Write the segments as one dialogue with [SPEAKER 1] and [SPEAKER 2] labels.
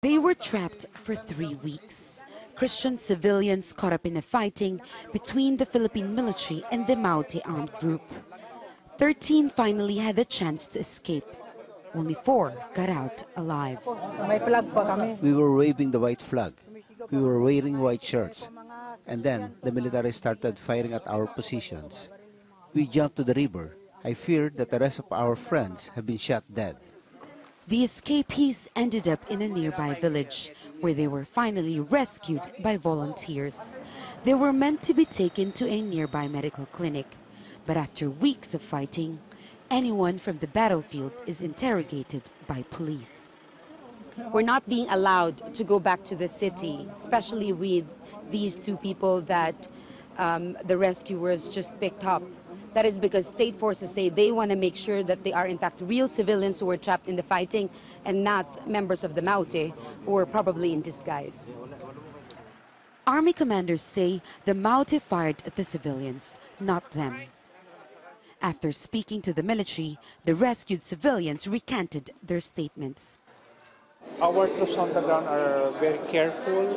[SPEAKER 1] They were trapped for 3 weeks. Christian civilians caught up in a fighting between the Philippine military and the Maute armed group. 13 finally had the chance to escape. Only 4 got out alive.
[SPEAKER 2] We were waving the white flag. We were wearing white shirts. And then the military started firing at our positions. We jumped to the river. I feared that the rest of our friends have been shot dead.
[SPEAKER 1] The escapees ended up in a nearby village, where they were finally rescued by volunteers. They were meant to be taken to a nearby medical clinic. But after weeks of fighting, anyone from the battlefield is interrogated by police.
[SPEAKER 3] We're not being allowed to go back to the city, especially with these 2 people that the rescuers just picked up. That is because state forces say they want to make sure that they are in fact real civilians who were trapped in the fighting and not members of the Maute who were probably in disguise.
[SPEAKER 1] Army commanders say the Maute fired at the civilians, not them. After speaking to the military, the rescued civilians recanted their statements.
[SPEAKER 4] Our troops on the ground are very careful.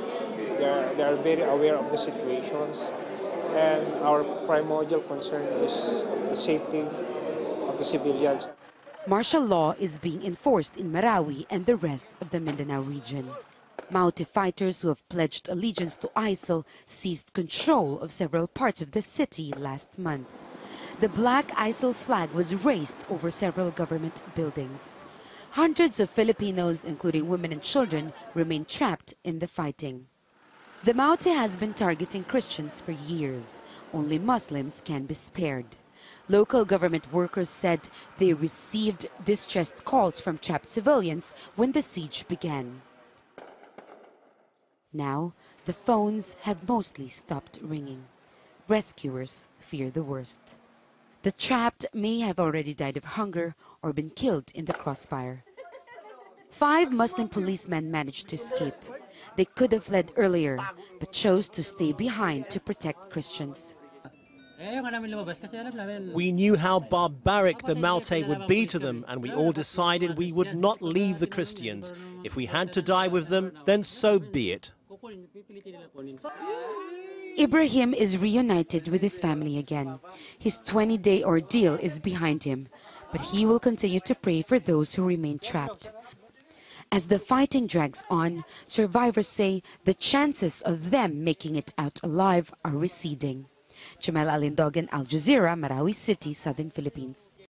[SPEAKER 4] They are very aware of the situations. And our primordial concern is the safety of the civilians.
[SPEAKER 1] Martial law is being enforced in Marawi and the rest of the Mindanao region. Maute fighters who have pledged allegiance to ISIL seized control of several parts of the city last month. The black ISIL flag was raised over several government buildings. Hundreds of Filipinos, including women and children, remain trapped in the fighting. The Maute has been targeting Christians for years. Only Muslims can be spared. Local government workers said they received distressed calls from trapped civilians when the siege began. Now, the phones have mostly stopped ringing. Rescuers fear the worst. The trapped may have already died of hunger or been killed in the crossfire. 5 Muslim policemen managed to escape. They could have fled earlier, but chose to stay behind to protect Christians.
[SPEAKER 5] We knew how barbaric the Maute would be to them, and we all decided we would not leave the Christians. If we had to die with them, then so be it.
[SPEAKER 1] Ibrahim is reunited with his family again. His 20-day ordeal is behind him, but he will continue to pray for those who remain trapped. As the fighting drags on, survivors say the chances of them making it out alive are receding. Jamel Alindogan, Al Jazeera, Marawi City, Southern Philippines.